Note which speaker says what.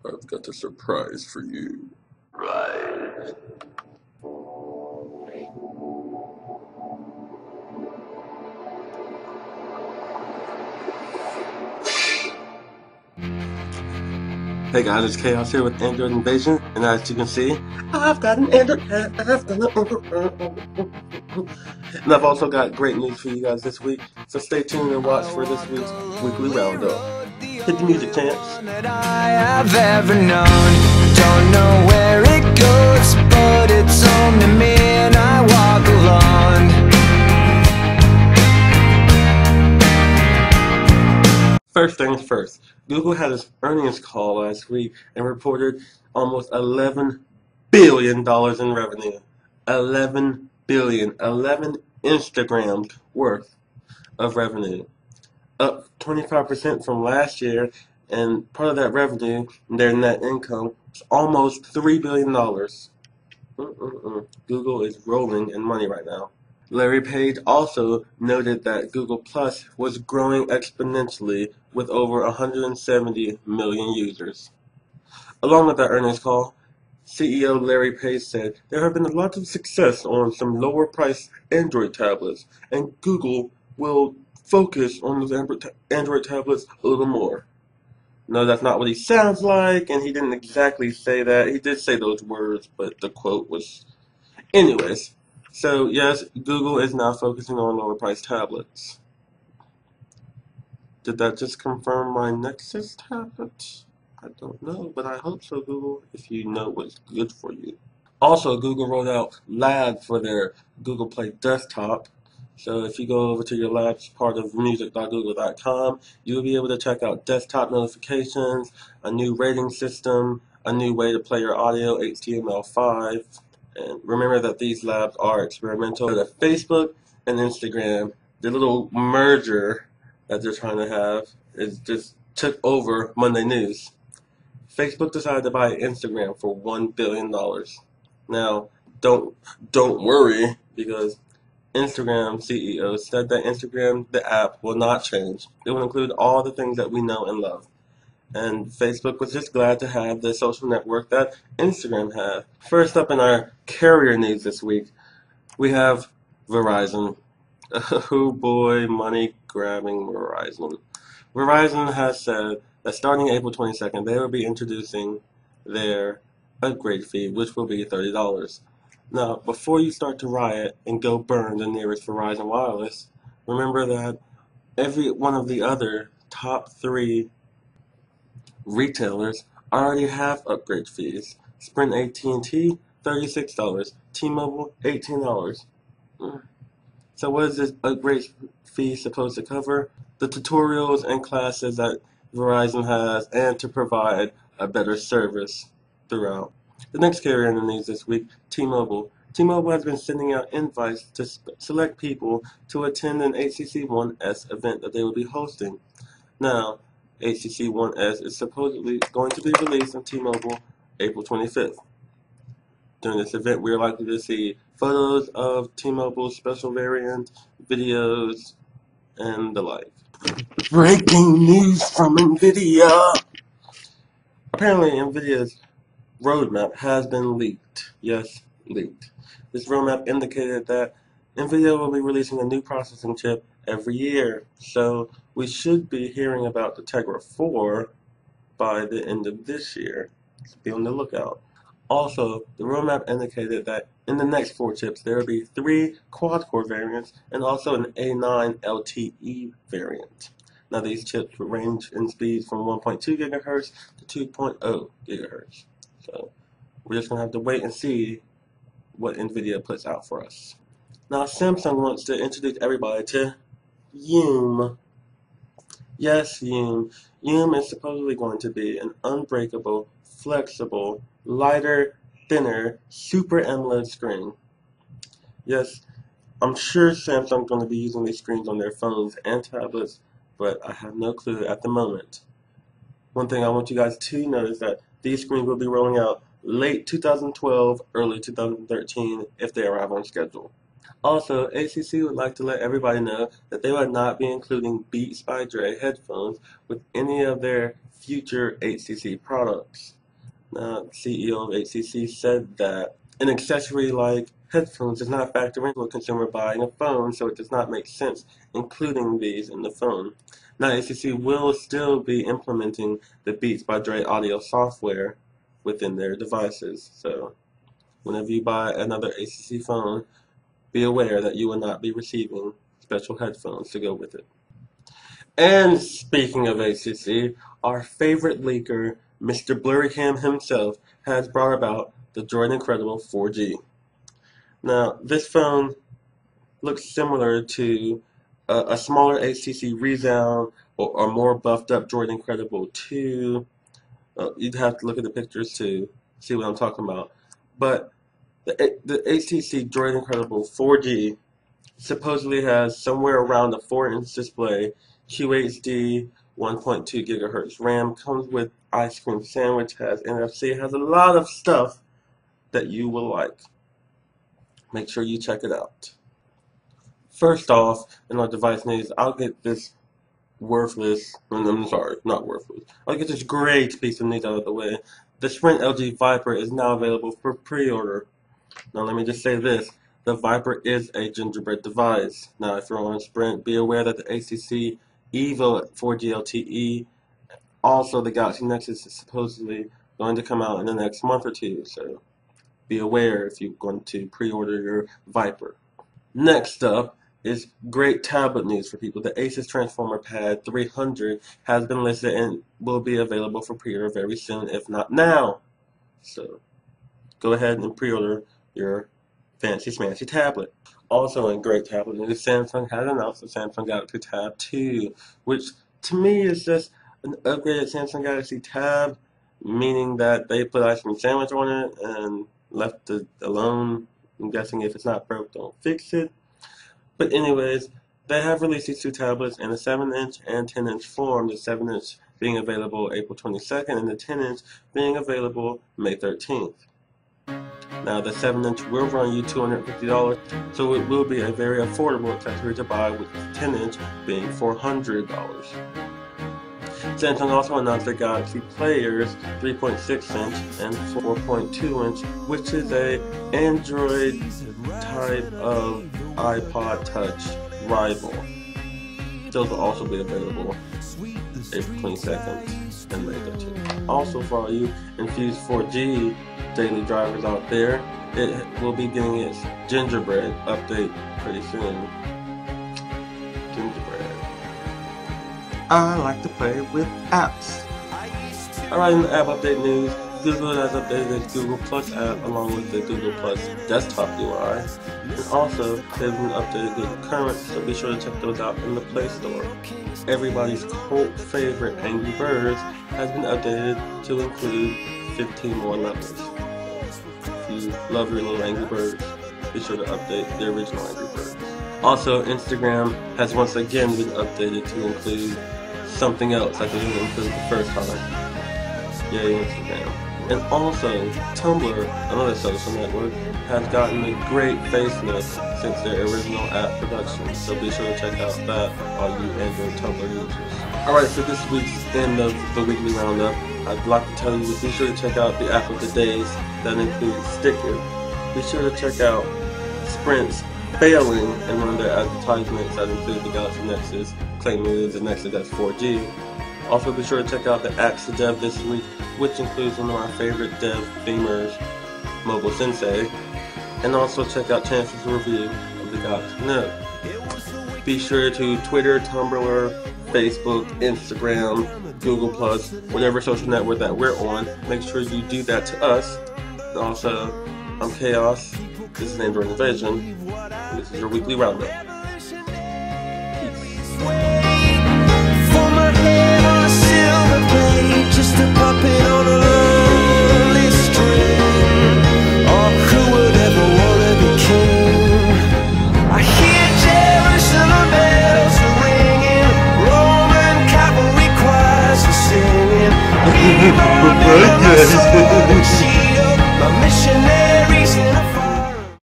Speaker 1: I've got a surprise for you. Right. Hey guys, it's Chaos here with Android Invasion, and as you can see, I've got an Android hat. And I've also got great news for you guys this week, so stay tuned and watch for this week's weekly roundup. Hit the music, Chance.
Speaker 2: That I have ever known. Don't know where it goes, but it's home to me, and I walk alone.
Speaker 1: First things first, Google had its earnings call last week and reported almost $11 billion in revenue. 11 billion, 11 Instagrams worth of revenue. Up 25% from last year, and part of that revenue, their net income, is almost $3 billion. Google is rolling in money right now. Larry Page also noted that Google Plus was growing exponentially with over 170 million users. Along with that earnings call, CEO Larry Page said there have been a lot of success on some lower priced Android tablets, and Google will focus on those Android tablets a little more. No, that's not what he sounds like, and he didn't exactly say that. He did say those words, but the quote was... Anyways, so yes, Google is now focusing on lower priced tablets. Did that just confirm my Nexus tablet? I don't know, but I hope so, Google, if you know what's good for you. Also, Google rolled out Labs for their Google Play desktop. So if you go over to your Labs part of music.google.com, you'll be able to check out desktop notifications, a new rating system, a new way to play your audio, HTML5. And remember that these labs are experimental. But Facebook and Instagram, the little merger that they're trying to have, is just took over Monday News. Facebook decided to buy Instagram for $1 billion. Now, don't worry, because Instagram CEO said that Instagram, the app, will not change. It will include all the things that we know and love. And Facebook was just glad to have the social network that Instagram had. First up in our carrier news this week, we have Verizon. Oh boy, money grabbing Verizon. Verizon has said that starting April 22nd, they will be introducing their upgrade fee, which will be $30. Now, before you start to riot and go burn the nearest Verizon Wireless, remember that every one of the other top 3 retailers already have upgrade fees. Sprint AT&T, $36. T-Mobile, $18. So what is this upgrade fee supposed to cover? The tutorials and classes that Verizon has, and to provide a better service throughout. The next carrier in the news this week, T-Mobile. T-Mobile has been sending out invites to select people to attend an HTC One S event that they will be hosting. Now, HTC One S is supposedly going to be released on T-Mobile April 25th. During this event, we are likely to see photos of T-Mobile's special variant, videos, and the like. Breaking news from NVIDIA! Apparently, NVIDIA's roadmap has been leaked. Yes, leaked. This roadmap indicated that NVIDIA will be releasing a new processing chip every year. So we should be hearing about the Tegra 4 by the end of this year. So be on the lookout. Also, the roadmap indicated that in the next 4 chips, there will be 3 quad-core variants and also an A9 LTE variant. Now, these chips will range in speeds from 1.2 gigahertz to 2.0 gigahertz. So, we're just going to have to wait and see what NVIDIA puts out for us. Now, Samsung wants to introduce everybody to Yoom. Yes, Yoom. Yoom is supposedly going to be an unbreakable, flexible, lighter, thinner, Super AMOLED screen. Yes, I'm sure Samsung's going to be using these screens on their phones and tablets, but I have no clue at the moment. One thing I want you guys to know is that these screens will be rolling out late 2012, early 2013 if they arrive on schedule. Also, HTC would like to let everybody know that they would not be including Beats by Dre headphones with any of their future HTC products. Now, CEO of HTC said that an accessory like headphones does not factor into a consumer buying a phone, so it does not make sense including these in the phone. Now, HTC will still be implementing the Beats by Dre audio software within their devices. So, whenever you buy another HTC phone, be aware that you will not be receiving special headphones to go with it. And speaking of HTC, our favorite leaker, Mr. Blurrycam himself, has brought about the Droid Incredible 4G. Now, this phone looks similar to a smaller HTC Resound or more buffed up Droid Incredible 2. You'd have to look at the pictures to see what I'm talking about. But the HTC Droid Incredible 4G supposedly has somewhere around a 4-inch display, QHD, 1.2 gigahertz RAM, comes with ice cream sandwich, has NFC, has a lot of stuff that you will like. Make sure you check it out. First off, in our device news, I'll get this I'll get this great piece of news out of the way. The Sprint LG Viper is now available for pre-order. Now let me just say this. The Viper is a gingerbread device. Now if you're on Sprint, be aware that the HTC Evo 4G LTE, also the Galaxy Nexus, is supposedly going to come out in the next month or two. So be aware if you're going to pre-order your Viper. Next up is great tablet news for people. The Asus Transformer Pad 300 has been listed and will be available for pre-order very soon, if not now. So go ahead and pre-order your fancy smancy tablet. Also in great tablet news, Samsung has announced the Samsung Galaxy Tab 2, which to me is just an upgraded Samsung Galaxy Tab, meaning that they put ice cream sandwich on it and left it alone. I'm guessing if it's not broke, don't fix it. But anyways, they have released these two tablets in a 7-inch and 10-inch form, the 7-inch being available April 22nd and the 10-inch being available May 13th. Now, the 7-inch will run you $250, so it will be a very affordable accessory to buy, with the 10-inch being $400. Samsung also announced their Galaxy Players 3.6-inch and 4.2-inch, which is a Android type of iPod Touch rival. Those will also be available April 22nd and May 13th. Also, for all you Infused 4G daily drivers out there, it will be getting its Gingerbread update pretty soon. Gingerbread. I like to play with apps. Alright, in the app update news, Google has updated its Google Plus app along with the Google Plus desktop UI. And also, they've been updated Google Current, so be sure to check those out in the Play Store. Everybody's cult favorite Angry Birds has been updated to include 15 more levels. If you love your little Angry Birds, be sure to update the original Angry Birds. Also, Instagram has once again been updated to include something else that they didn't include the first time. Yay, Instagram. And also, Tumblr, another social network, has gotten a great facelift since their original app production, so be sure to check out that, all you Android Tumblr users. Alright, so this week's end of the weekly roundup, I'd like to tell you to be sure to check out the app of the days that includes Sticker. Be sure to check out Sprint's failing in one of their advertisements that include the Galaxy Nexus, claiming it is a Nexus that's 4G. Also be sure to check out the Axe the Dev this week, which includes one of our favorite dev themers, Mobile Sensei. And also check out Chance's review of the Galaxy Note. Be sure to Twitter, Tumblr, Facebook, Instagram, Google+, whatever social network that we're on. Make sure you do that to us. And also, I'm Chaos. This is Android Invasion. And this is your weekly roundup.
Speaker 2: Just a puppet on a lonely string. Oh, who would ever wanna be king? I hear Jerusalem bells are ringing, Roman cavalry choirs are singing. He rolled me on my soul and she